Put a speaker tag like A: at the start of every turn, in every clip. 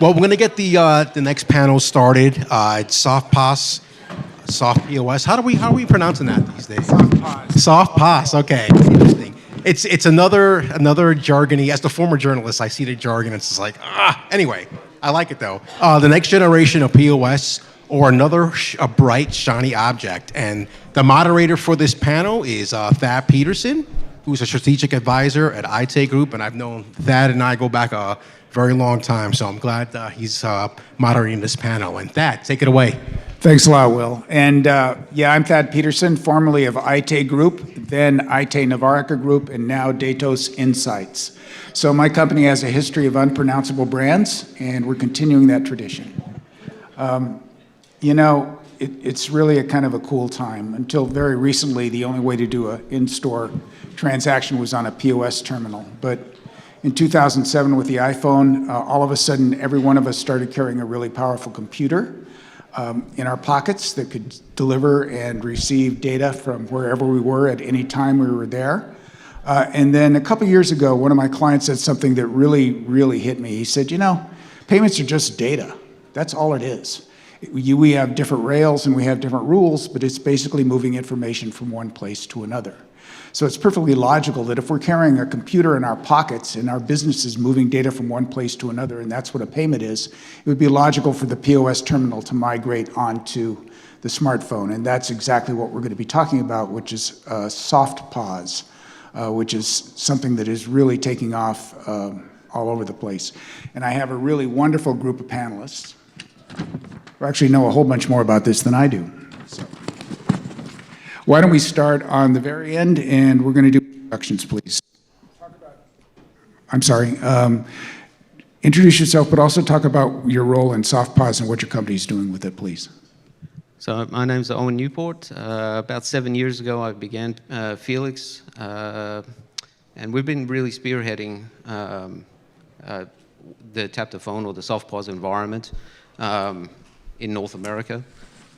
A: Well, we're going to get the next panel started. It's SoftPOS, SoftPOS. How are we pronouncing that these days?
B: SoftPOS.
A: SoftPOS. Okay, interesting. It's another jargony. As the former journalist, I see the jargon. It's just like Anyway, I like it though. The next generation of POS, or another a bright shiny object. And the moderator for this panel is Thad Peterson, who's a strategic advisor at IT Group, and I've known Thad and I go back a very long time, so I'm glad he's moderating this panel. And Thad, take it away.
B: Thanks a lot, Will. And I'm Thad Peterson, formerly of IT Group, then IT Navarca Group, and now Datos Insights. So my company has a history of unpronounceable brands, and we're continuing that tradition. It's really a kind of a cool time. Until very recently, the only way to do an in-store transaction was on a POS terminal. But in 2007 with the iPhone, all of a sudden, every one of us started carrying a really powerful computer in our pockets that could deliver and receive data from wherever we were at any time we were there. And then a couple years ago, one of my clients said something that really, really hit me. He said, payments are just data. That's all it is. We have different rails and we have different rules, but it's basically moving information from one place to another. So it's perfectly logical that if we're carrying a computer in our pockets and our business is moving data from one place to another, and that's what a payment is, it would be logical for the POS terminal to migrate onto the smartphone. And that's exactly what we're going to be talking about, which is SoftPOS, which is something that is really taking off all over the place. And I have a really wonderful group of panelists who actually know a whole bunch more about this than I do. So why don't we start on the very end, and we're going to do introductions, please. I'm sorry. Introduce yourself, but also talk about your role in SoftPOS and what your company is doing with it, please.
C: So my name's Owen Newport. About 7 years ago, I began Felix, and we've been really spearheading the tap-to-phone or the SoftPOS environment in North America.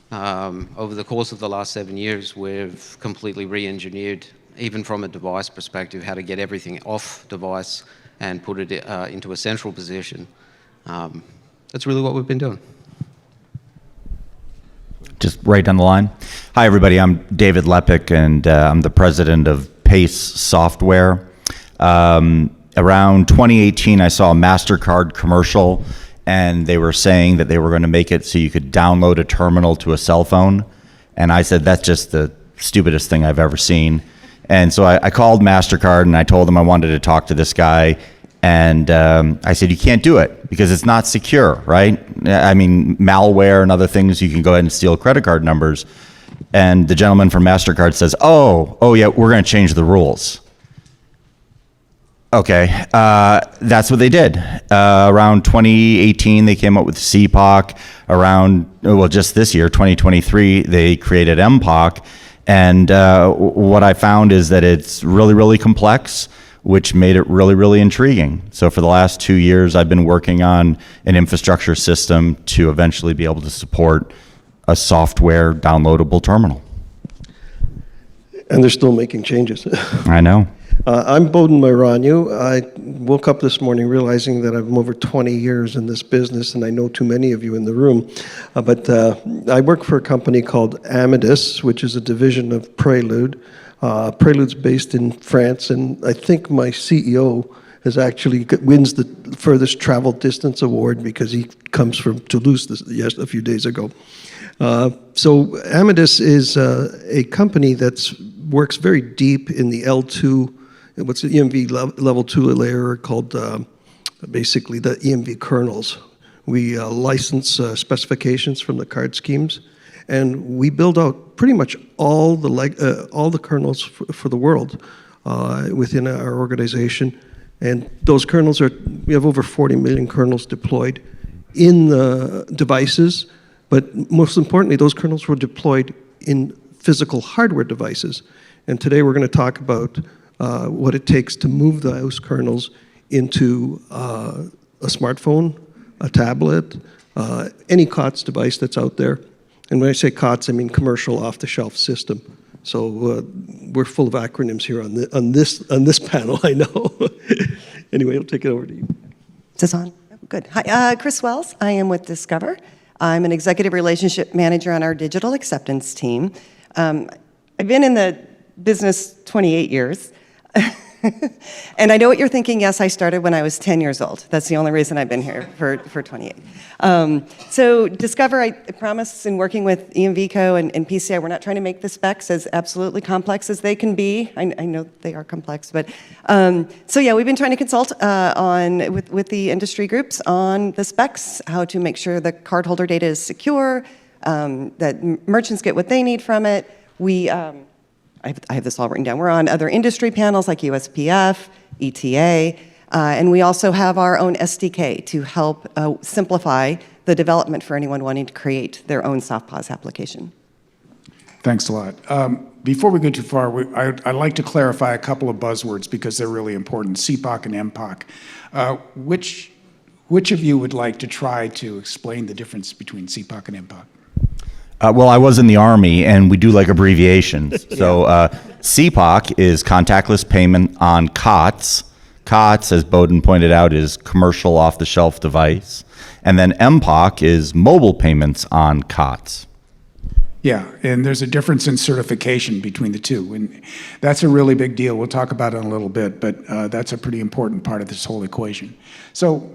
C: Over the course of the last 7 years, we've completely re-engineered, even from a device perspective, how to get everything off device and put it into a central position. That's really what we've been doing.
D: Just right down the line. Hi, everybody. I'm David Lepic, and I'm the president of PACE Software. Around 2018, I saw a MasterCard commercial, and they were saying that they were going to make it so you could download a terminal to a cell phone. And I said, that's just the stupidest thing I've ever seen. And so I called MasterCard and I told them I wanted to talk to this guy. And I said, you can't do it because it's not secure, right? I mean, malware and other things, you can go ahead and steal credit card numbers. And the gentleman from MasterCard says, oh yeah, we're going to change the rules. Okay, that's what they did. Around 2018, they came up with CPOC. Just this year, 2023, they created MPOC. And what I found is that it's really, really complex, which made it really, really intriguing. So for the last 2 years, I've been working on an infrastructure system to eventually be able to support a software downloadable terminal.
E: And they're still making changes.
D: I know.
E: I'm Bowden Myronyu. I woke up this morning realizing that I'm over 20 years in this business, and I know too many of you in the room. But I work for a company called Amadeus, which is a division of Prelude. Prelude's based in France, and I think my CEO has actually wins the furthest travel distance award because he comes from Toulouse a few days ago. So Amadeus is a company that works very deep in the L2, what's the EMV level 2 layer called basically the EMV kernels. We license specifications from the card schemes, and we build out pretty much all the kernels for the world within our organization. And those kernels we have over 40 million kernels deployed in the devices, but most importantly, those kernels were deployed in physical hardware devices. And today we're going to talk about what it takes to move those kernels into a smartphone, a tablet, any COTS device that's out there. And when I say COTS, I mean commercial off-the-shelf system. So we're full of acronyms here on this panel, I know. Anyway, I'll take it over to you.
F: Is this on? Good. Hi, Chris Wells. I am with Discover. I'm an executive relationship manager on our digital acceptance team. I've been in the business 28 years. And I know what you're thinking. Yes, I started when I was 10 years old. That's the only reason I've been here for 28. So Discover, I promise, in working with EMVCo and PCI, we're not trying to make the specs as absolutely complex as they can be. I know they are complex, but so yeah, we've been trying to consult with the industry groups on the specs, how to make sure the cardholder data is secure, that merchants get what they need from it. I have this all written down. We're on other industry panels like USPF, ETA, and we also have our own SDK to help simplify the development for anyone wanting to create their own SoftPOS application.
B: Thanks a lot. Before we go too far, I'd like to clarify a couple of buzzwords because they're really important, CPOC and MPOC. Which of you would like to try to explain the difference between CPOC and MPOC?
D: Well, I was in the Army, and we do like abbreviations. So CPOC is contactless payment on COTS. COTS, as Bowden pointed out, is commercial off-the-shelf device. And then MPOC is mobile payments on COTS.
B: Yeah, and there's a difference in certification between the two, and that's a really big deal. We'll talk about it in a little bit, but that's a pretty important part of this whole equation. So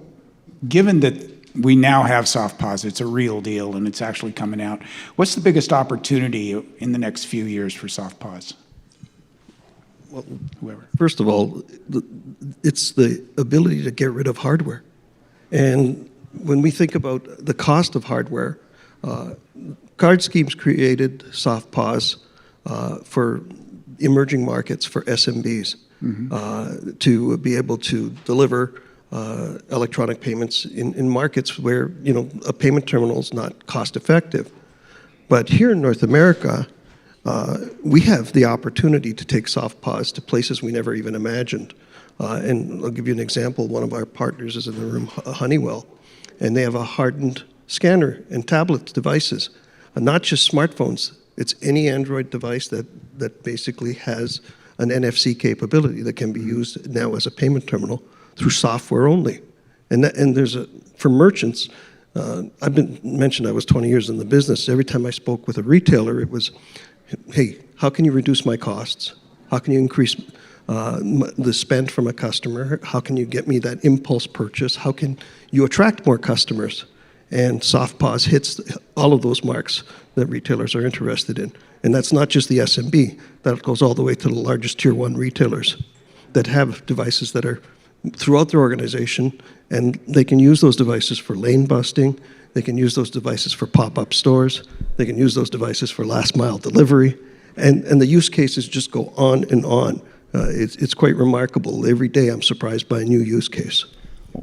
B: given that we now have SoftPOS, it's a real deal, and it's actually coming out, what's the biggest opportunity in the next few years for SoftPOS?
E: Well,
B: Whoever.
E: first of all, it's the ability to get rid of hardware. And when we think about the cost of hardware, card schemes created SoftPOS for emerging markets, for SMBs, to be able to deliver electronic payments in markets where, you know, a payment terminal is not cost effective. But here in North America, we have the opportunity to take SoftPOS to places we never even imagined. And I'll give you an example. One of our partners is in the room, Honeywell, and they have a hardened scanner and tablet devices, not just smartphones. It's any Android device that basically has an NFC capability that can be used now as a payment terminal through software only. And there's for merchants, I've been mentioned I was 20 years in the business. Every time I spoke with a retailer, it was, hey, how can you reduce my costs? How can you increase the spend from a customer? How can you get me that impulse purchase? How can you attract more customers? And SoftPOS hits all of those marks that retailers are interested in. And that's not just the SMB. That goes all the way to the largest tier 1 retailers that have devices that are throughout their organization, and they can use those devices for lane busting, they can use those devices for pop-up stores, they can use those devices for last mile delivery, and the use cases just go on and on. It's quite remarkable. Every day I'm surprised by a new use case.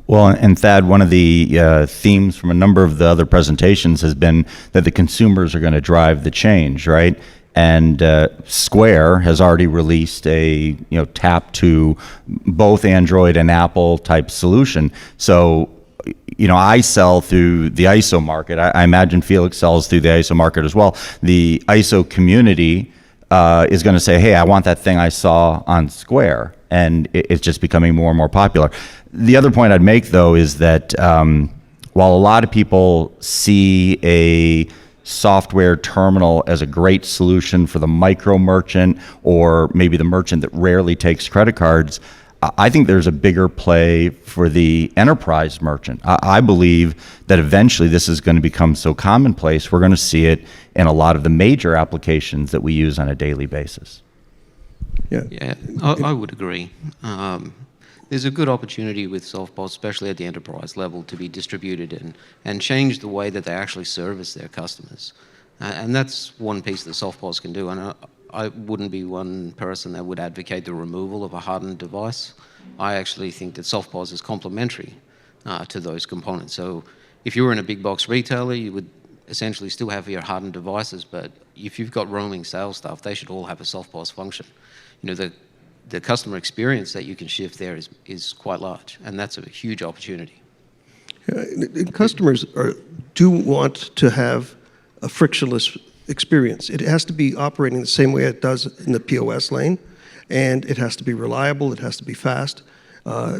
D: Well, and Thad, one of the themes from a number of the other presentations has been that the consumers are going to drive the change, right? And Square has already released a tap to both Android and Apple type solution. So, I sell through the ISO market. I imagine Felix sells through the ISO market as well. The ISO community is going to say, hey, I want that thing I saw on Square. And it's just becoming more and more popular. The other point I'd make, though, is that while a lot of people see a software terminal as a great solution for the micro merchant or maybe the merchant that rarely takes credit cards, I think there's a bigger play for the enterprise merchant. I believe that eventually this is going to become so commonplace, we're going to see it in a lot of the major applications that we use on a daily basis.
C: Yeah, I would agree. There's a good opportunity with SoftPOS, especially at the enterprise level, to be distributed and change the way that they actually service their customers. And that's one piece that SoftPOS can do. And I wouldn't be one person that would advocate the removal of a hardened device. I actually think that SoftPOS is complementary to those components. So if you were in a big box retailer, you would essentially still have your hardened devices, but if you've got roaming sales stuff, they should all have a SoftPOS function. The customer experience that you can shift there is quite large, and that's a huge opportunity.
E: Customers do want to have a frictionless experience. It has to be operating the same way it does in the POS lane, and it has to be reliable, it has to be fast.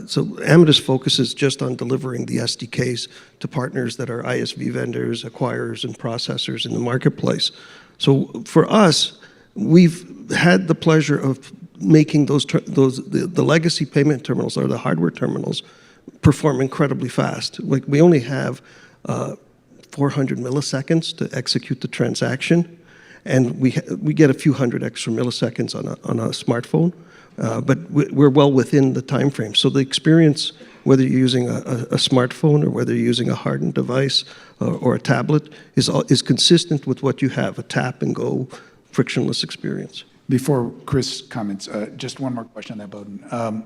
E: So Amadeus focuses just on delivering the SDKs to partners that are ISV vendors, acquirers, and processors in the marketplace. So for us, we've had the pleasure of making the legacy payment terminals or the hardware terminals perform incredibly fast. Like we only have 400 milliseconds to execute the transaction, and we get a few hundred extra milliseconds on a smartphone, but we're well within the time frame. So the experience, whether you're using a smartphone or whether you're using a hardened device or a tablet, is consistent with what you have, a tap and go frictionless experience.
B: Before Chris comments, just one more question on that, Bowden.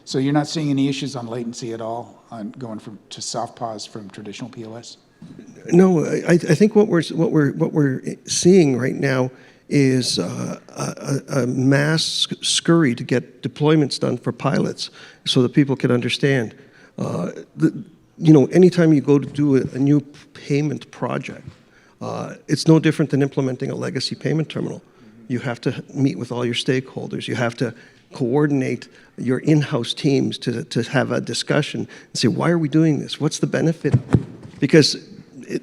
B: So you're not seeing any issues on latency at all on going to SoftPOS from traditional POS?
E: No, I think what we're seeing right now is a mass scurry to get deployments done for pilots, so that people can understand. Anytime you go to do a new payment project, it's no different than implementing a legacy payment terminal. You have to meet with all your stakeholders. You have to coordinate your in-house teams to have a discussion and say, why are we doing this? What's the benefit? Because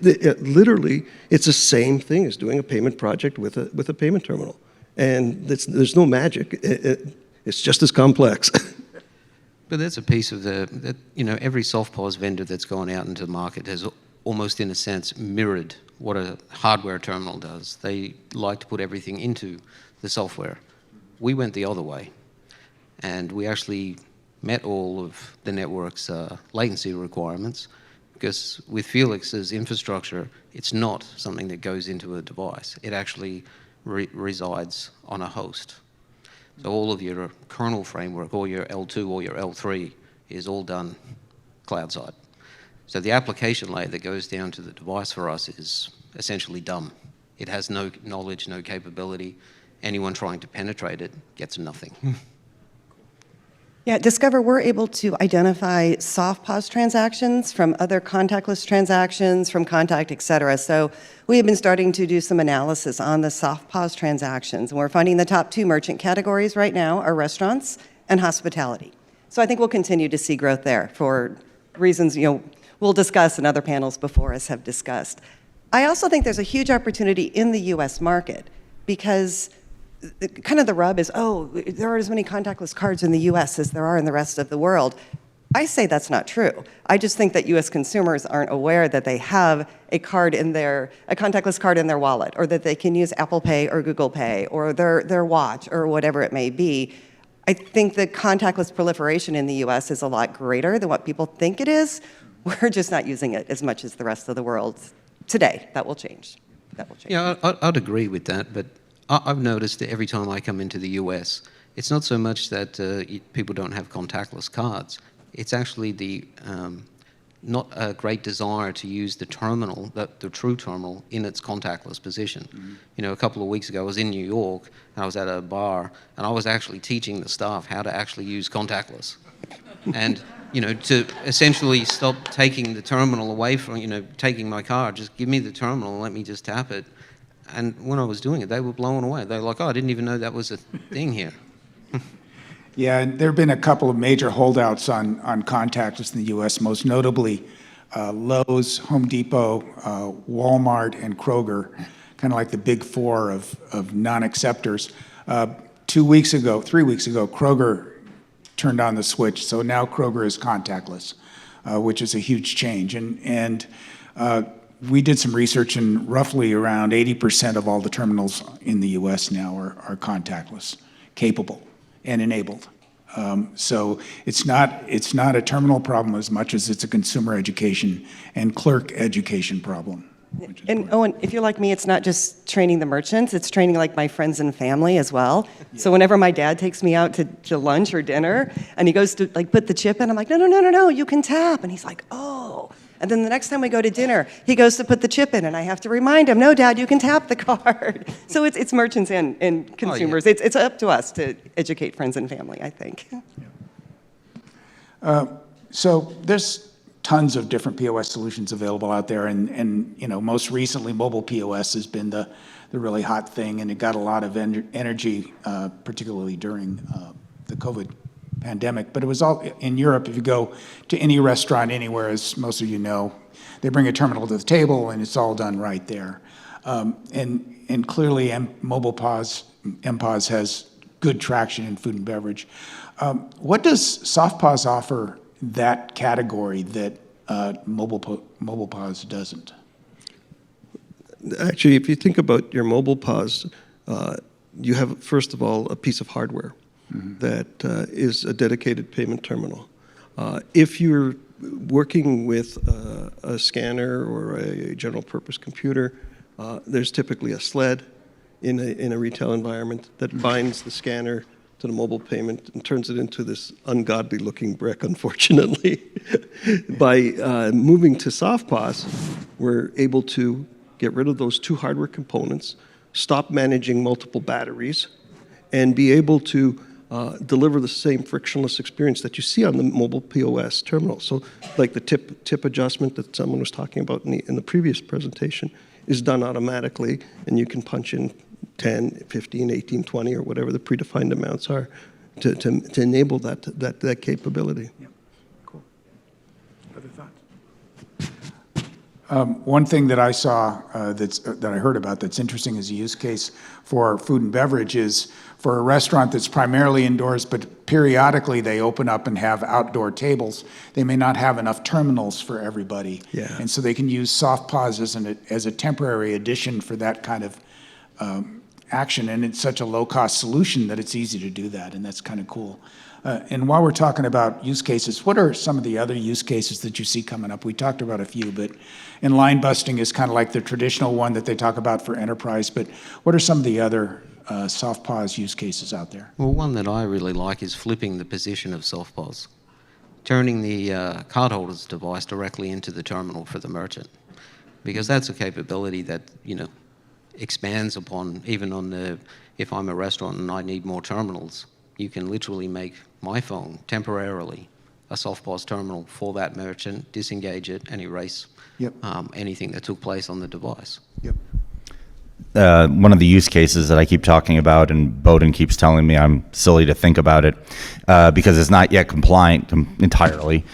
E: literally, it's the same thing as doing a payment project with a payment terminal. And there's no magic. It's just as complex.
C: But that's a piece of every SoftPOS vendor that's gone out into the market has almost, in a sense, mirrored what a hardware terminal does. They like to put everything into the software. We went the other way, and we actually met all of the network's latency requirements, because with Felix's infrastructure, it's not something that goes into a device. It actually resides on a host. So all of your kernel framework, or your L2 or your L3, is all done cloud side. So the application layer that goes down to the device for us is essentially dumb. It has no knowledge, no capability. Anyone trying to penetrate it gets nothing.
F: Yeah, at Discover, we're able to identify SoftPOS transactions from other contactless transactions, from contact, et cetera. So we have been starting to do some analysis on the SoftPOS transactions. And we're finding the top 2 merchant categories right now are restaurants and hospitality. So I think we'll continue to see growth there for reasons, we'll discuss and other panels before us have discussed. I also think there's a huge opportunity in the US market, because kind of the rub is, there are as many contactless cards in the US as there are in the rest of the world. I say that's not true. I just think that US consumers aren't aware that they have a contactless card in their wallet, or that they can use Apple Pay or Google Pay or their watch or whatever it may be. I think the contactless proliferation in the US is a lot greater than what people think it is. We're just not using it as much as the rest of the world today. That will change.
C: Yeah, I'd agree with that, but I've noticed that every time I come into the US, it's not so much that people don't have contactless cards. It's actually not a great desire to use the terminal, the true terminal, in its contactless position. Mm-hmm. A couple of weeks ago, I was in New York, and I was at a bar, and I was actually teaching the staff how to actually use contactless. And, to essentially stop taking the terminal away from, taking my card, just give me the terminal and let me just tap it. And when I was doing it, they were blown away. They were like, I didn't even know that was a thing here.
B: Yeah, and there have been a couple of major holdouts on contactless in the U.S., most notably Lowe's, Home Depot, Walmart, and Kroger, kind of like the big 4 of non-acceptors. 3 weeks ago, Kroger turned on the switch, so now Kroger is contactless, which is a huge change. And we did some research, and roughly around 80% of all the terminals in the U.S. now are contactless, capable and enabled. So it's not a terminal problem as much as it's a consumer education and clerk education problem.
F: And Owen, if you're like me, it's not just training the merchants, it's training like my friends and family as well. Yeah. So whenever my dad takes me out to lunch or dinner and he goes to put the chip in, I'm like, no, you can tap. And he's like, oh. And then the next time we go to dinner, he goes to put the chip in, and I have to remind him, no, Dad, you can tap the card. So it's merchants and consumers. Oh, yeah. It's up to us to educate friends and family, I think.
B: Yeah. So there's tons of different POS solutions available out there, and most recently, mobile POS has been the really hot thing, and it got a lot of energy, particularly during the COVID pandemic, but it was all in Europe. If you go to any restaurant anywhere, as most of you know, they bring a terminal to the table and it's all done right there. And clearly mobile POS, MPOS has good traction in food and beverage. What does SoftPOS offer that category that mobile POS doesn't?
E: Actually, if you think about your mobile POS, you have, first of all, a piece of hardware that is a dedicated payment terminal. If you're working with a scanner or a general purpose computer, there's typically a sled in a retail environment that binds the scanner to the mobile payment and turns it into this ungodly looking brick, unfortunately. By moving to SoftPOS, we're able to get rid of those two hardware components, stop managing multiple batteries, and be able to deliver the same frictionless experience that you see on the mobile POS terminal. So like the tip adjustment that someone was talking about in the previous presentation is done automatically, and you can punch in 10, 15, 18, 20, or whatever the predefined amounts are to enable that capability.
B: Yeah. Cool. Other thoughts? One thing that I saw that I heard about that's interesting as a use case for food and beverage is for a restaurant that's primarily indoors, but periodically they open up and have outdoor tables. They may not have enough terminals for everybody, and so they can use SoftPOS as a temporary addition for that kind of action. And it's such a low-cost solution that it's easy to do that, and that's kind of cool. And while we're talking about use cases, what are some of the other use cases that you see coming up? We talked about a few, but line busting is kind of like the traditional one that they talk about for enterprise, but what are some of the other SoftPOS use cases out there?
C: Well, one that I really like is flipping the position of SoftPOS, turning the cardholder's device directly into the terminal for the merchant, because that's a capability that, expands upon even on if I'm a restaurant and I need more terminals, you can literally make my phone temporarily a SoftPOS terminal for that merchant, disengage it, and erase anything that took place on the device.
D: One of the use cases that I keep talking about, and Bowden keeps telling me I'm silly to think about it because it's not yet compliant entirely,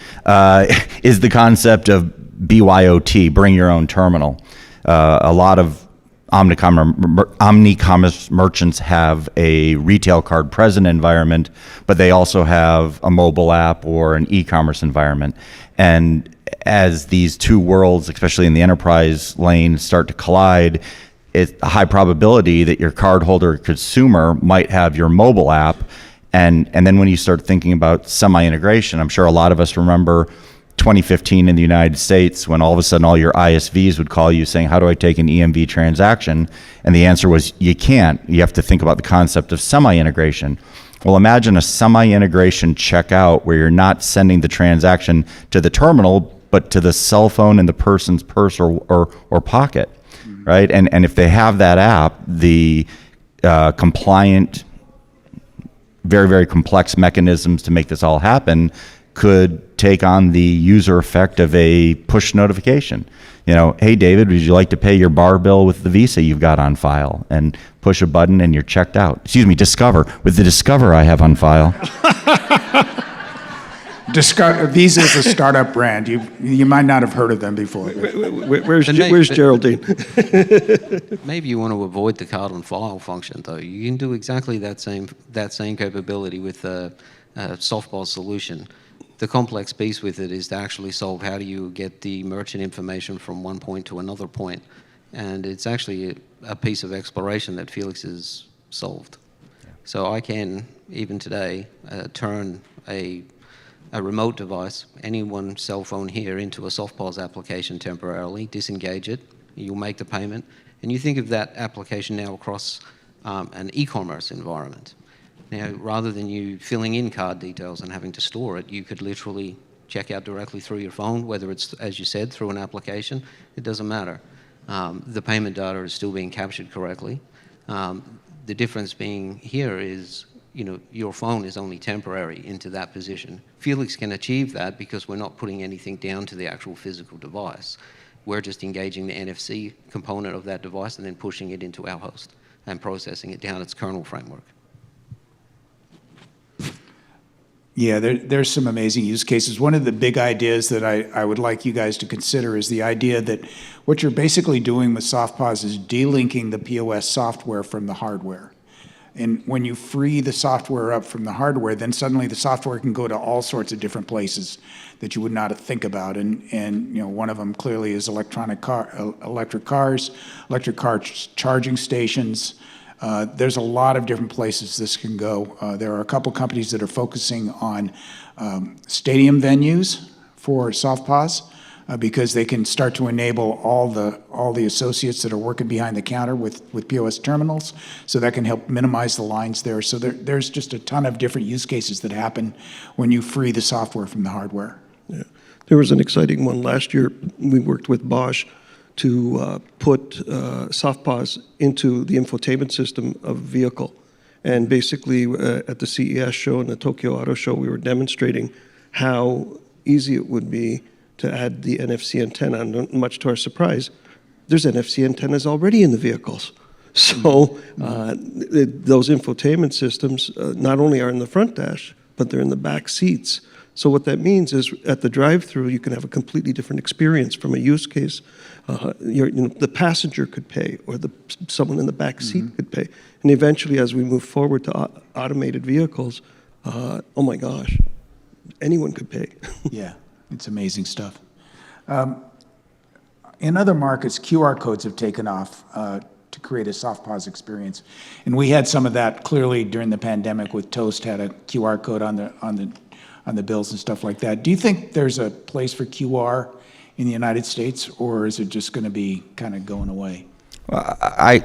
D: is the concept of BYOT, bring your own terminal. A lot of omnicommerce merchants have a retail card present environment, but they also have a mobile app or an e-commerce environment. And as these two worlds, especially in the enterprise lane, start to collide, it's a high probability that your cardholder consumer might have your mobile app. And then when you start thinking about semi-integration, I'm sure a lot of us remember 2015 in the United States when all of a sudden all your ISVs would call you saying, how do I take an EMV transaction? And the answer was, you can't. You have to think about the concept of semi-integration. Well, imagine a semi-integration checkout where you're not sending the transaction to the terminal, but to the cell phone in the person's purse or pocket, right? And if they have that app, the compliant, very, very complex mechanisms to make this all happen could take on the user effect of a push notification. Hey, David, would you like to pay your bar bill with the Visa you've got on file? And push a button and you're checked out. Excuse me, Discover. With the Discover I have on file.
B: Visa is a startup brand. You might not have heard of them before.
E: Where's Geraldine?
C: Maybe you want to avoid the card on file function, though. You can do exactly that same capability with a SoftPOS solution. The complex piece with it is to actually solve how do you get the merchant information from one point to another point. And it's actually a piece of exploration that Felix has solved. So I can, even today, turn a remote device, any one cell phone here, into a SoftPOS application temporarily, disengage it, you'll make the payment, and you think of that application now across an e-commerce environment. Now, rather than you filling in card details and having to store it, you could literally check out directly through your phone, whether it's, as you said, through an application. It doesn't matter. The payment data is still being captured correctly. The difference being here is, your phone is only temporary into that position. Felix can achieve that because we're not putting anything down to the actual physical device. We're just engaging the NFC component of that device and then pushing it into our host and processing it down its kernel framework.
B: Yeah, there's some amazing use cases. One of the big ideas that I would like you guys to consider is the idea that what you're basically doing with SoftPOS is delinking the POS software from the hardware. And when you free the software up from the hardware, then suddenly the software can go to all sorts of different places that you would not think about. And you know, one of them clearly is electric cars, electric car charging stations. There's a lot of different places this can go. There are a couple companies that are focusing on stadium venues for SoftPOS because they can start to enable all the associates that are working behind the counter with POS terminals, so that can help minimize the lines there. So there's just a ton of different use cases that happen when you free the software from the hardware.
E: Yeah. There was an exciting one last year. We worked with Bosch to put SoftPOS into the infotainment system of a vehicle. And basically, at the CES show and the Tokyo Auto Show, we were demonstrating how easy it would be to add the NFC antenna. And much to our surprise, there's NFC antennas already in the vehicles. So those infotainment systems not only are in the front dash, but they're in the back seats. So what that means is at the drive-through, you can have a completely different experience from a use case. The passenger could pay, or someone in the back seat could pay. And eventually, as we move forward to automated vehicles, oh my gosh, anyone could pay.
B: Yeah, it's amazing stuff. In other markets, QR codes have taken off to create a SoftPOS experience. And we had some of that clearly during the pandemic with Toast had a QR code on the bills and stuff like that. Do you think there's a place for QR in the United States, or is it just going to be kind of going away?
D: I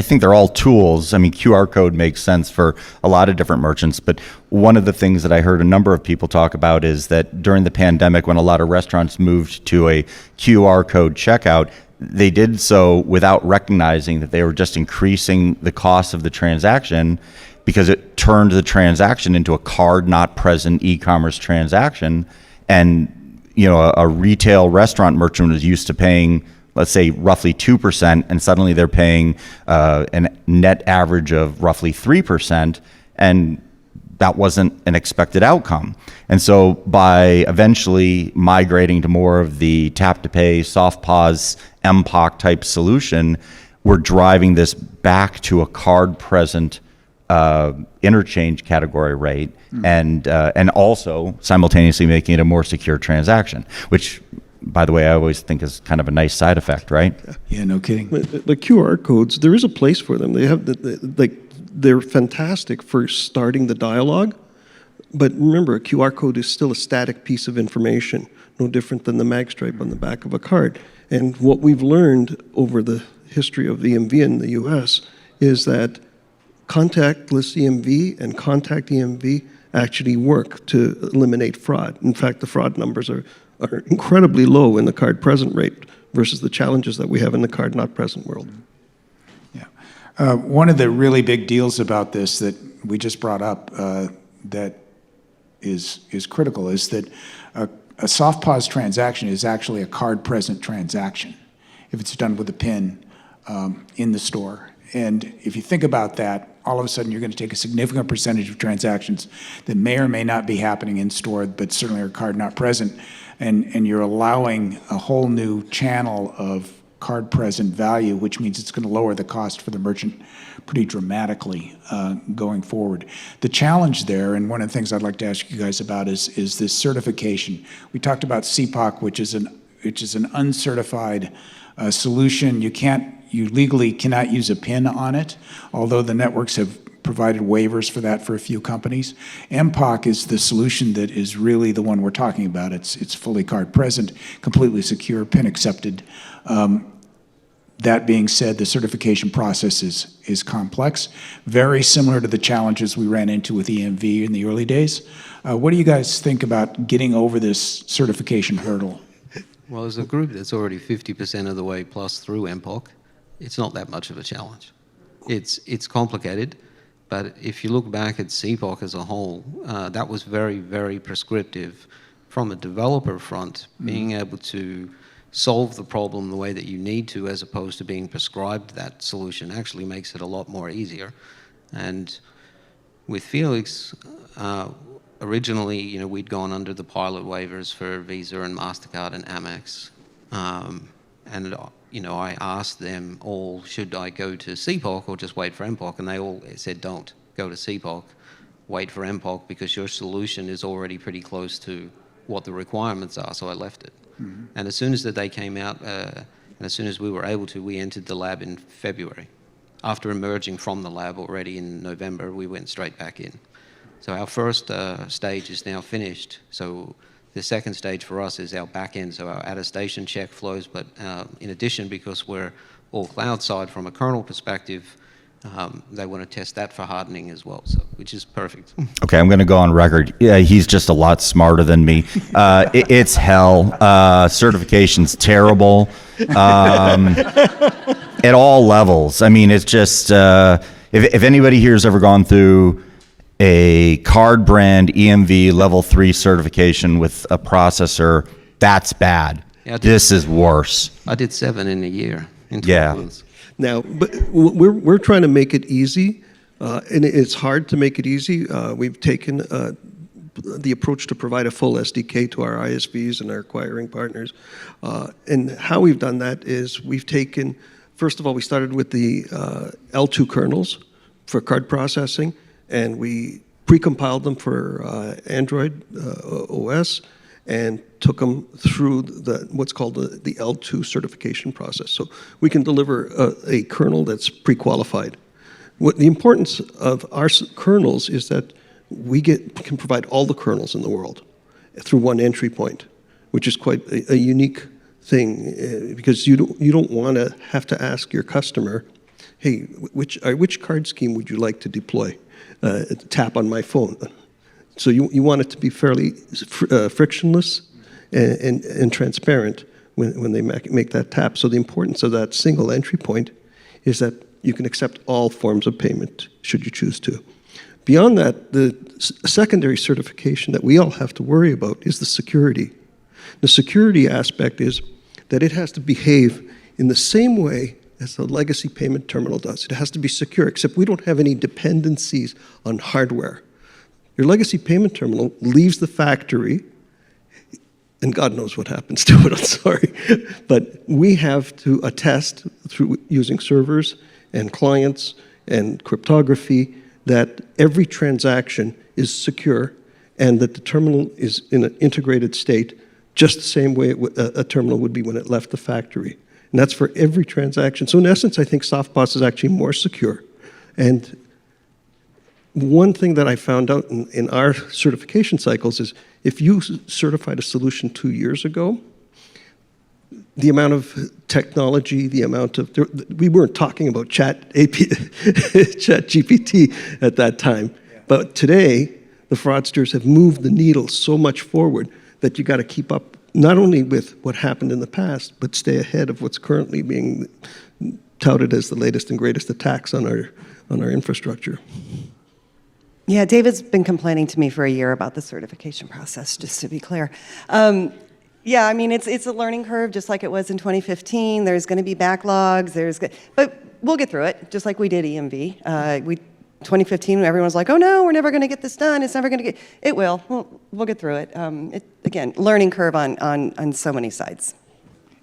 D: think they're all tools. I mean, QR code makes sense for a lot of different merchants, but one of the things that I heard a number of people talk about is that during the pandemic, when a lot of restaurants moved to a QR code checkout, they did so without recognizing that they were just increasing the cost of the transaction, because it turned the transaction into a card not present e-commerce transaction. And a retail restaurant merchant was used to paying, let's say, roughly 2%, and suddenly they're paying a net average of roughly 3%, and that wasn't an expected outcome. And so by eventually migrating to more of the tap-to-pay, SoftPOS, MPOC type solution, we're driving this back to a card-present interchange category rate, and also simultaneously making it a more secure transaction, which, by the way, I always think is kind of a nice side effect, right?
B: Yeah, no kidding.
E: The QR codes, there is a place for them. They have they're fantastic for starting the dialogue, but remember, a QR code is still a static piece of information, no different than the mag stripe on the back of a card. And what we've learned over the history of EMV in the US is that contactless EMV and contact EMV actually work to eliminate fraud. In fact, the fraud numbers are incredibly low in the card present rate versus the challenges that we have in the card not present world.
B: Yeah. One of the really big deals about this that we just brought up that is critical is that a SoftPOS transaction is actually a card present transaction if it's done with a PIN in the store. And if you think about that, all of a sudden you're going to take a significant percentage of transactions that may or may not be happening in store, but certainly are card not present, and you're allowing a whole new channel of card present value, which means it's going to lower the cost for the merchant pretty dramatically going forward. The challenge there, and one of the things I'd like to ask you guys about is this certification. We talked about CPOC, which is an uncertified solution. You legally cannot use a PIN on it, although the networks have provided waivers for that for a few companies. MPOC is the solution that is really the one we're talking about. It's fully card present, completely secure, PIN accepted. That being said, the certification process is complex, very similar to the challenges we ran into with EMV in the early days. What do you guys think about getting over this certification hurdle?
C: Well, as a group that's already 50% of the way plus through MPOC, it's not that much of a challenge. It's complicated, but if you look back at CPOC as a whole, that was very, very prescriptive from a developer front, being able to solve the problem the way that you need to, as opposed to being prescribed that solution, actually makes it a lot more easier. And with Felix, originally, we'd gone under the pilot waivers for Visa and MasterCard and Amex. I asked them all, should I go to CPOC or just wait for MPOC? And they all said, don't go to CPOC, wait for MPOC, because your solution is already pretty close to what the requirements are, so I left it. Mm-hmm. And as soon as the day came out, and as soon as we were able to, we entered the lab in February. After emerging from the lab already in November, we went straight back in. So our first stage is now finished. So the second stage for us is our back end, so our attestation check flows. But in addition, because we're all cloud side from a kernel perspective, they want to test that for hardening as well, so which is perfect.
D: Okay, I'm going to go on record. Yeah, he's just a lot smarter than me. It's hell. Certification's terrible at all levels. I mean, it's just if anybody here has ever gone through a card brand EMV level 3 certification with a processor, that's bad. Yeah, this is worse.
C: I did 7 in a year. In 12 months.
E: Now, but we're trying to make it easy, and it's hard to make it easy. We've taken the approach to provide a full SDK to our ISVs and our acquiring partners. And how we've done that is we've taken, first of all, we started with the L2 kernels for card processing, and we precompiled them for Android OS, and took them through what's called the L2 certification process. So we can deliver a kernel that's pre-qualified. The importance of our kernels is that we can provide all the kernels in the world through one entry point, which is quite a unique thing, because you don't want to have to ask your customer, hey, which card scheme would you like to deploy? Tap on my phone. So you want it to be fairly frictionless and transparent when they make that tap. So the importance of that single entry point is that you can accept all forms of payment should you choose to. Beyond that, the secondary certification that we all have to worry about is the security. The security aspect is that it has to behave in the same way as the legacy payment terminal does. It has to be secure, except we don't have any dependencies on hardware. Your legacy payment terminal leaves the factory, and God knows what happens to it, I'm sorry. But we have to attest through using servers and clients and cryptography that every transaction is secure and that the terminal is in an integrated state just the same way a terminal would be when it left the factory. And that's for every transaction. So in essence, I think SoftPOS is actually more secure. And one thing that I found out in our certification cycles is if you certified a solution 2 years ago, the amount of technology, the amount of, we weren't talking about Chat GPT at that time. Yeah. But today, the fraudsters have moved the needle so much forward that you got to keep up not only with what happened in the past, but stay ahead of what's currently being touted as the latest and greatest attacks on our infrastructure.
F: Yeah, David's been complaining to me for a year about the certification process, just to be clear. Yeah, I mean, it's a learning curve, just like it was in 2015. There's going to be backlogs. But we'll get through it, just like we did EMV. 2015, everyone was like, oh no, we're never going to get this done. It's never going to get, it will. We'll get through it. Again, learning curve on so many sides.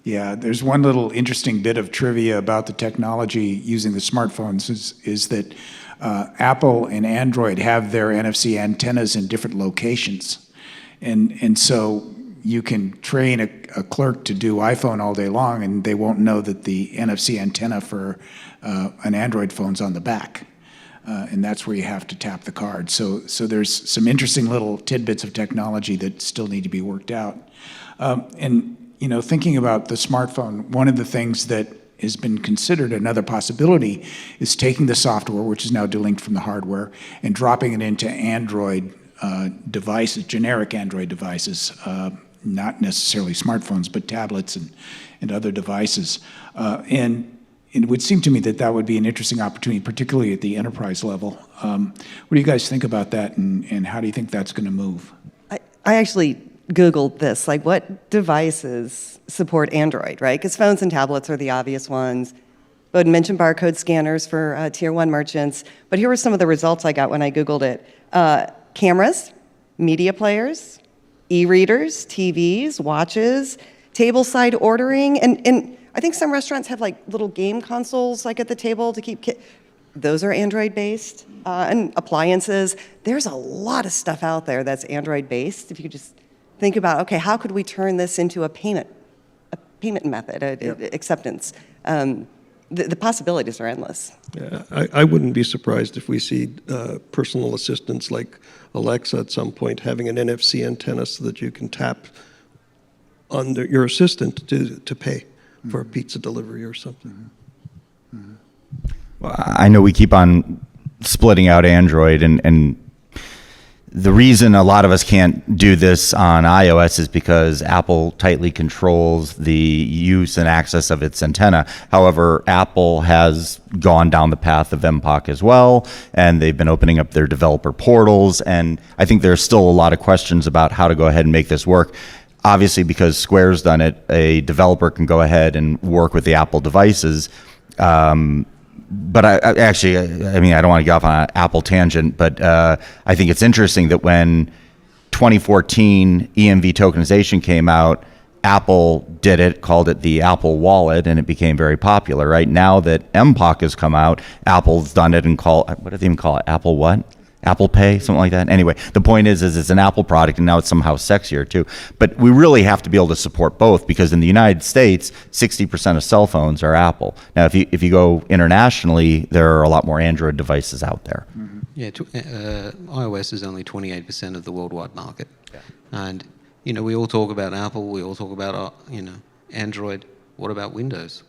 B: Yeah, there's one little interesting bit of trivia about the technology using the smartphones is that Apple and Android have their NFC antennas in different locations. And so you can train a clerk to do iPhone all day long and they won't know that the NFC antenna for an Android phone's on the back. And that's where you have to tap the card. So there's some interesting little tidbits of technology that still need to be worked out. And thinking about the smartphone, one of the things that has been considered another possibility is taking the software, which is now delinked from the hardware, and dropping it into Android devices, generic Android devices, not necessarily smartphones, but tablets and other devices. And it would seem to me that would be an interesting opportunity, particularly at the enterprise level. What do you guys think about that, and how do you think that's going to move?
F: I actually Googled this, like what devices support Android, right? Because phones and tablets are the obvious ones, Bowden mentioned barcode scanners for tier 1 merchants, but here were some of the results I got when I Googled it. Cameras, media players, e-readers, TVs, watches, tableside ordering, and I think some restaurants have like little game consoles like at the table to keep those are Android-based, and appliances. There's a lot of stuff out there that's Android-based. If you could just think about, okay, how could we turn this into a payment method, acceptance? The possibilities are endless.
E: Yeah, I wouldn't be surprised if we see personal assistants like Alexa at some point having an NFC antenna so that you can tap on your assistant to pay for a pizza delivery or something.
D: Well, I know we keep on splitting out Android, and the reason a lot of us can't do this on iOS is because Apple tightly controls the use and access of its antenna. However, Apple has gone down the path of MPOC as well, and they've been opening up their developer portals, and I think there's still a lot of questions about how to go ahead and make this work. Obviously, because Square's done it, a developer can go ahead and work with the Apple devices. But I don't want to get off on an Apple tangent, but I think it's interesting that when 2014 EMV tokenization came out, Apple did it, called it the Apple Wallet, and it became very popular. Right now that MPOC has come out, Apple's done it and what do they even call it? Apple what? Apple Pay, something like that. Anyway, the point is it's an Apple product, and now it's somehow sexier too. But we really have to be able to support both, because in the United States, 60% of cell phones are Apple. Now, if you go internationally, there are a lot more Android devices out there.
C: Yeah, iOS is only 28% of the worldwide market. Yeah. And, we all talk about Apple, we all talk about, Android. What about Windows?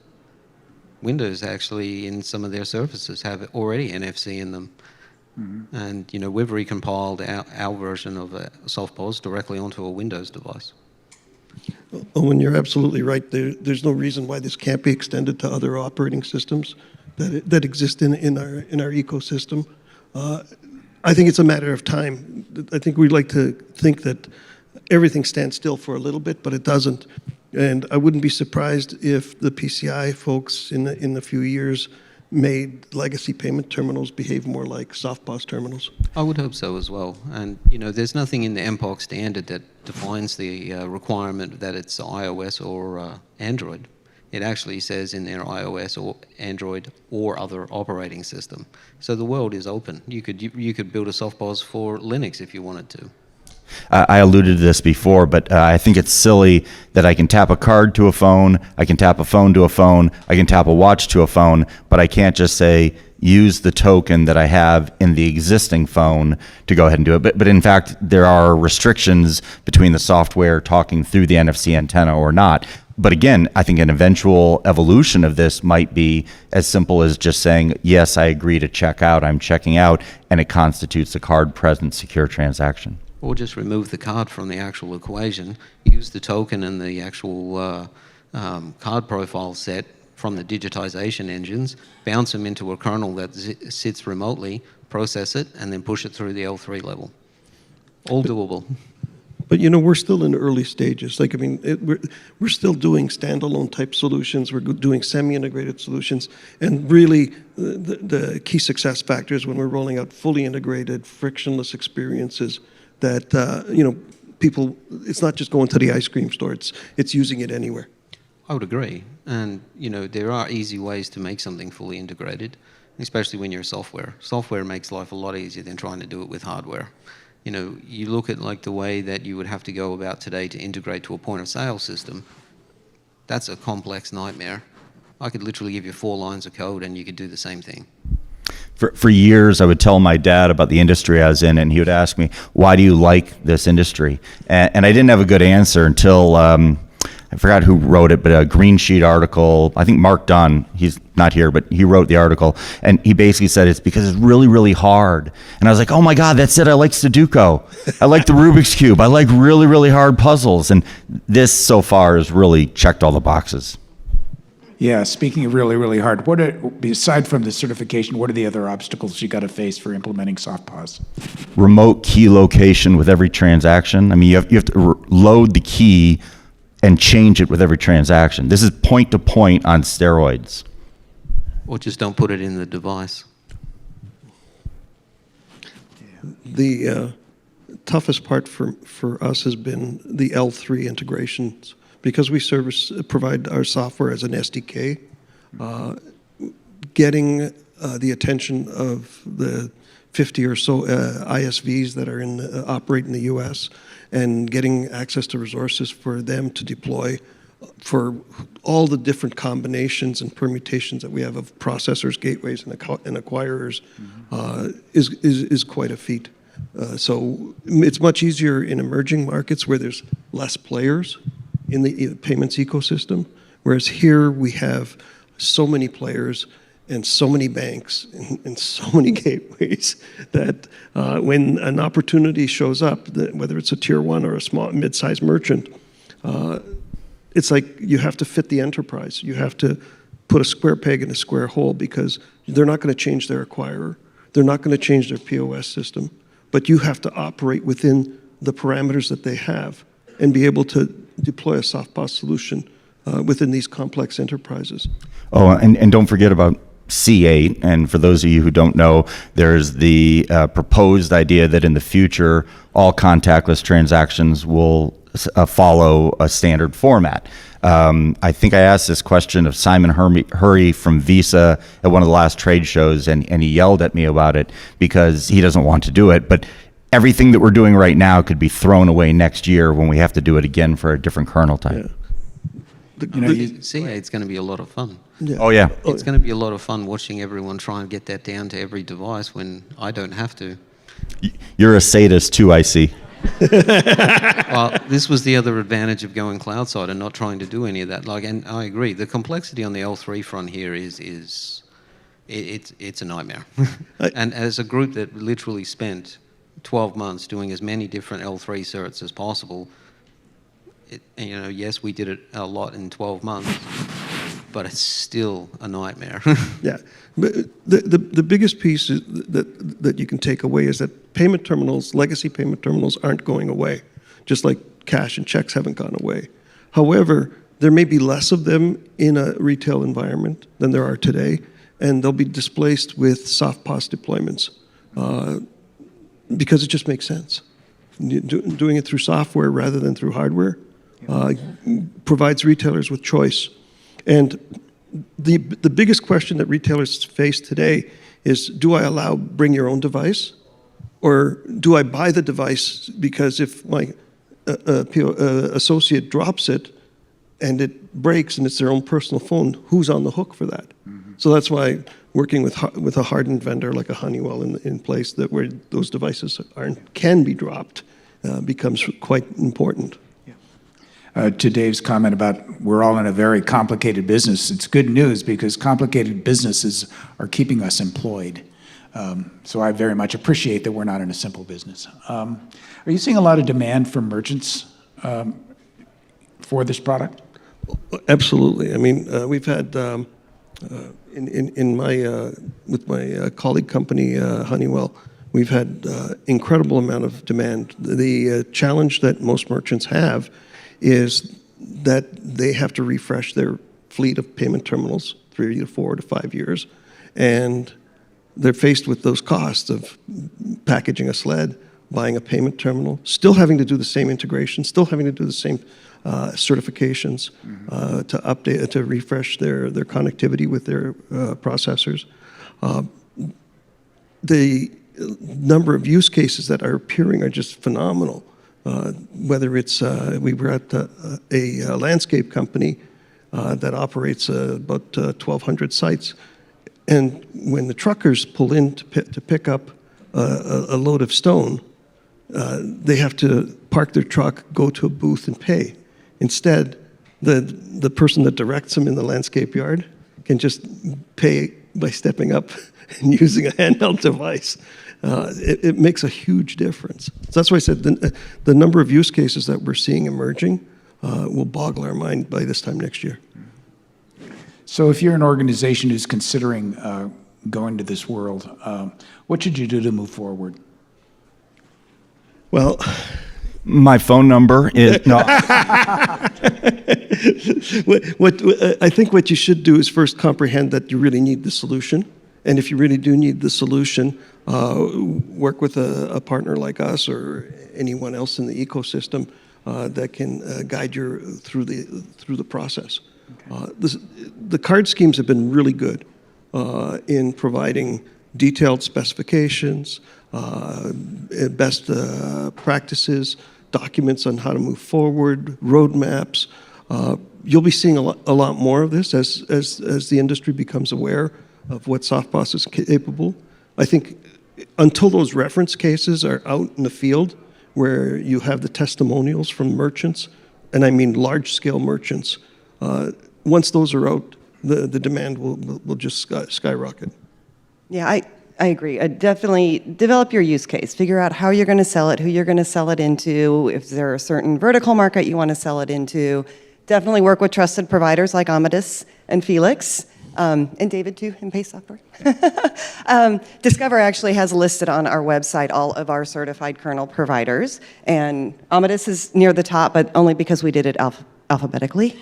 C: Windows actually, in some of their services, have already NFC in them. And, we've recompiled our version of SoftPOS directly onto a Windows device.
E: Owen, you're absolutely right. There's no reason why this can't be extended to other operating systems that exist in our ecosystem. I think it's a matter of time. I think we'd like to think that everything stands still for a little bit, but it doesn't. And I wouldn't be surprised if the PCI folks in a few years made legacy payment terminals behave more like SoftPOS terminals.
C: I would hope so as well. And, there's nothing in the MPOC standard that defines the requirement that it's iOS or Android. It actually says in there iOS or Android or other operating system. So the world is open. You could build a SoftPOS for Linux if you wanted to.
D: I alluded to this before, but I think it's silly that I can tap a card to a phone, I can tap a phone to a phone, I can tap a watch to a phone, but I can't just say, use the token that I have in the existing phone to go ahead and do it. But in fact, there are restrictions between the software talking through the NFC antenna or not. But again, I think an eventual evolution of this might be as simple as just saying, yes, I agree to check out, I'm checking out, and it constitutes a card-present secure transaction.
C: Or just remove the card from the actual equation, use the token and the actual card profile set from the digitization engines, bounce them into a kernel that sits remotely, process it, and then push it through the L3 level. All doable.
E: But we're still in early stages. We're still doing standalone type solutions. We're doing semi-integrated solutions, and really, the key success factors when we're rolling out fully integrated, frictionless experiences that people. It's not just going to the ice cream store. It's using it anywhere.
C: I would agree, and there are easy ways to make something fully integrated, especially when you're software. Software makes life a lot easier than trying to do it with hardware. You look at like the way that you would have to go about today to integrate to a point of sale system. That's a complex nightmare. I could literally give you 4 lines of code and you could do the same thing.
D: For years, I would tell my dad about the industry I was in, and he would ask me, why do you like this industry? And I didn't have a good answer until I forgot who wrote it, but a Green Sheet article. I think Mark Dunn, he's not here, but he wrote the article, and he basically said it's because it's really, really hard. And I was like, oh my God, that's it. I like Sudoku. I like the Rubik's Cube. I like really, really hard puzzles. And this so far has really checked all the boxes.
B: Yeah, speaking of really, really hard, aside from the certification, what are the other obstacles you got to face for implementing SoftPOS?
D: Remote key location with every transaction. I mean, you have to load the key and change it with every transaction. This is point-to-point on steroids.
C: Or just don't put it in the device.
E: The toughest part for us has been the L3 integrations. Because we provide our software as an SDK, getting the attention of the 50 or so ISVs that are operate in the U.S. and getting access to resources for them to deploy for all the different combinations and permutations that we have of processors, gateways, and acquirers is quite a feat. So it's much easier in emerging markets where there's less players in the payments ecosystem, whereas here we have so many players and so many banks and so many gateways that when an opportunity shows up, whether it's a tier one or a small mid-sized merchant, it's like you have to fit the enterprise. You have to put a square peg in a square hole because they're not going to change their acquirer. They're not going to change their POS system, but you have to operate within the parameters that they have and be able to deploy a SoftPOS solution within these complex enterprises.
D: Oh, and don't forget about C8. And for those of you who don't know, there's the proposed idea that in the future, all contactless transactions will follow a standard format. I think I asked this question of Simon Hurry from Visa at one of the last trade shows, and he yelled at me about it because he doesn't want to do it. But everything that we're doing right now could be thrown away next year when we have to do it again for a different kernel type.
E: Yeah.
C: C8's going to be a lot of fun.
E: Yeah.
D: Oh, yeah.
C: It's going to be a lot of fun watching everyone try and get that down to every device when I don't have to.
D: You're a sadist too, I see.
C: Well, this was the other advantage of going cloud side and not trying to do any of that. And I agree, the complexity on the L3 front here is it's a nightmare. And as a group that literally spent 12 months doing as many different L3 certs as possible, yes, we did it a lot in 12 months, but it's still a nightmare.
E: Yeah, but the biggest piece is that you can take away is that payment terminals, legacy payment terminals, aren't going away, just like cash and checks haven't gone away. However, there may be less of them in a retail environment than there are today, and they'll be displaced with SoftPOS deployments because it just makes sense. Doing it through software rather than through hardware provides retailers with choice. And the biggest question that retailers face today is, do I allow bring your own device? Or do I buy the device because if my associate drops it and it breaks and it's their own personal phone, who's on the hook for that? Mm-hmm. So that's why working with a hardened vendor like a Honeywell in place that where those devices can be dropped becomes quite important.
B: To Dave's comment about we're all in a very complicated business, it's good news because complicated businesses are keeping us employed. So I very much appreciate that we're not in a simple business. Are you seeing a lot of demand from merchants for this product?
E: Absolutely. I mean, we've had with my colleague company Honeywell, we've had incredible amount of demand. The challenge that most merchants have is that they have to refresh their fleet of payment terminals 3 to 4 to 5 years, and they're faced with those costs of packaging a sled, buying a payment terminal, still having to do the same integration, still having to do the same certifications to update, to refresh their connectivity with their processors. The number of use cases that are appearing are just phenomenal. Whether it's, we were at a landscape company that operates about 1,200 sites, and when the truckers pull in to pick up a load of stone, they have to park their truck, go to a booth, and pay. Instead, the person that directs them in the landscape yard can just pay by stepping up and using a handheld device. It makes a huge difference. So that's why I said the number of use cases that we're seeing emerging will boggle our mind by this time next year.
B: So if you're an organization who's considering going to this world, what should you do to move forward?
E: Well,
D: my phone number is no.
E: I think what you should do is first comprehend that you really need the solution. And if you really do need the solution, work with a partner like us or anyone else in the ecosystem that can guide you through the process. Okay. The card schemes have been really good in providing detailed specifications, best practices, documents on how to move forward, roadmaps. You'll be seeing a lot more of this as the industry becomes aware of what SoftPOS is capable. I think until those reference cases are out in the field, where you have the testimonials from merchants, and I mean large-scale merchants, once those are out, the demand will just skyrocket.
F: Yeah, I agree. Definitely develop your use case. Figure out how you're going to sell it, who you're going to sell it into, if there a certain vertical market you want to sell it into. Definitely work with trusted providers like Amadeus and Felix. And David, too, in Pace Software. Discover actually has listed on our website all of our certified kernel providers. And Amadeus is near the top, but only because we did it alphabetically.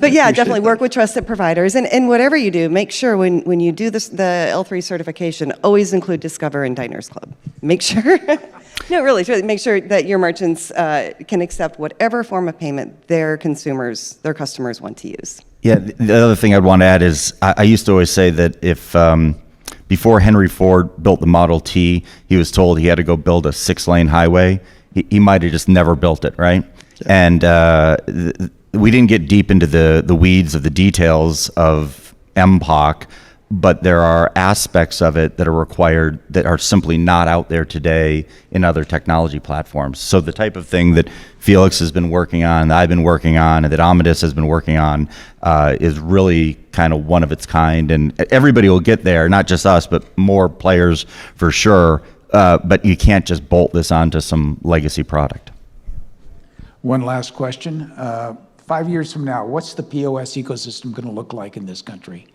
F: But yeah, definitely work with trusted providers. And whatever you do, make sure when you do this, the L3 certification, always include Discover and Diners Club. Make sure. No, really, make sure that your merchants can accept whatever form of payment their customers want to use.
D: Yeah, the other thing I'd want to add is I used to always say that if before Henry Ford built the Model T, he was told he had to go build a 6-lane highway, he might have just never built it, right? Yeah. And we didn't get deep into the weeds of the details of MPOC, but there are aspects of it that are required that are simply not out there today in other technology platforms. So the type of thing that Felix has been working on, that I've been working on, and that Amadeus has been working on is really kind of one of its kind. And everybody will get there, not just us, but more players for sure. But you can't just bolt this onto some legacy product.
B: One last question. 5 years from now, what's the POS ecosystem going to look like in this country?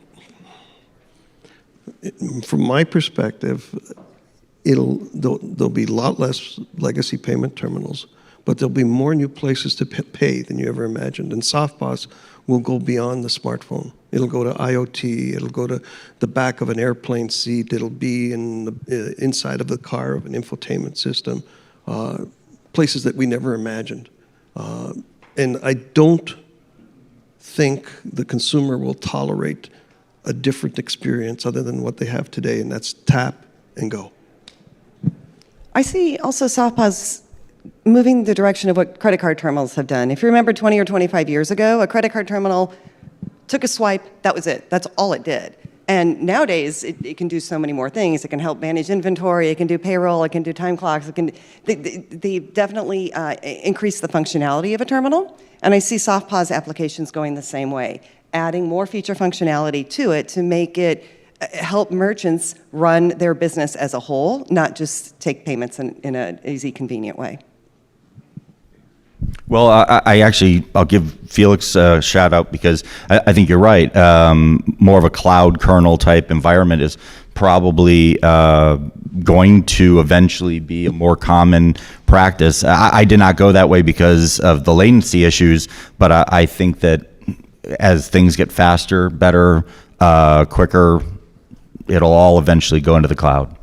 E: From my perspective, there'll be a lot less legacy payment terminals, but there'll be more new places to pay than you ever imagined. And SoftPOS will go beyond the smartphone. It'll go to IoT. It'll go to the back of an airplane seat. It'll be in the inside of the car of an infotainment system. Places that we never imagined. And I don't think the consumer will tolerate a different experience other than what they have today, and that's tap and go.
F: I see also SoftPOS moving the direction of what credit card terminals have done. If you remember 20 or 25 years ago, a credit card terminal took a swipe, that was it. That's all it did. And nowadays, it can do so many more things. It can help manage inventory, it can do payroll, it can do time clocks. They definitely increase the functionality of a terminal. And I see SoftPOS applications going the same way, adding more feature functionality to it to make it help merchants run their business as a whole, not just take payments in an easy, convenient way.
D: Well, I'll give Felix a shout out because I think you're right. More of a cloud kernel type environment is probably going to eventually be a more common practice. I did not go that way because of the latency issues, but I think that as things get faster, better, quicker, it'll all eventually go into the cloud.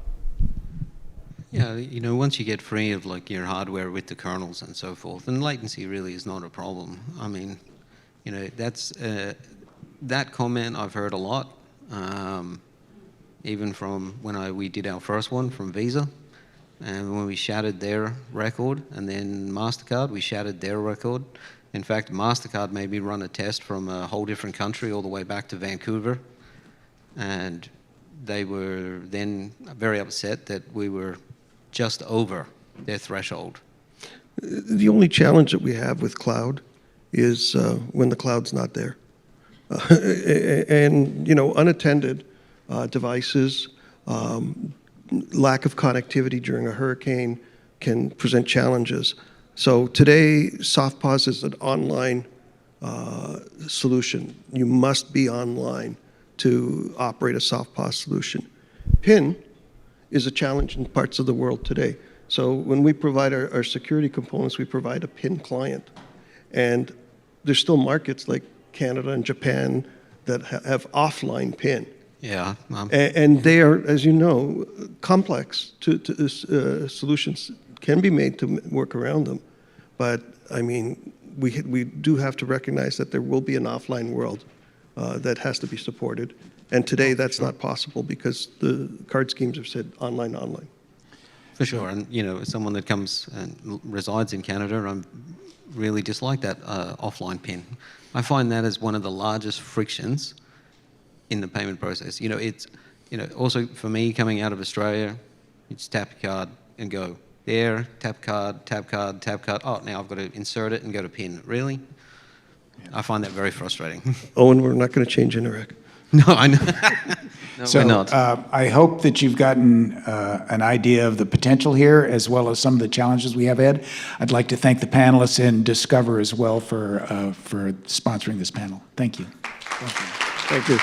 C: Yeah, once you get free of like your hardware with the kernels and so forth, and latency really is not a problem. I mean, that's that comment I've heard a lot, even from when we did our first one from Visa, and when we shattered their record, and then MasterCard, we shattered their record. In fact, MasterCard made me run a test from a whole different country all the way back to Vancouver, and they were then very upset that we were just over their threshold.
E: The only challenge that we have with cloud is when the cloud's not there. And, unattended devices, lack of connectivity during a hurricane can present challenges. So today, SoftPOS is an online solution. You must be online to operate a SoftPOS solution. PIN is a challenge in parts of the world today. So when we provide our security components, we provide a PIN client. And there's still markets like Canada and Japan that have offline PIN.
C: Yeah.
E: And they are, as you know, complex solutions can be made to work around them. But, I mean, we do have to recognize that there will be an offline world that has to be supported. And today that's not possible because the card schemes have said online, online.
C: For sure. And, you know, as someone that comes and resides in Canada, I really dislike that offline PIN. I find that as one of the largest frictions in the payment process. You know, it's, you know, also for me coming out of Australia, you just tap your card and go there, tap card, tap card, tap card. Oh, now I've got to insert it and go to PIN. Really? Yeah. I find that very frustrating.
E: Owen, we're not going to change Interac.
C: No, I know. No,
B: So
C: we're not.
B: I hope that you've gotten an idea of the potential here, as well as some of the challenges we have ahead. I'd like to thank the panelists and Discover as well for sponsoring this panel. Thank you.
E: Thank you.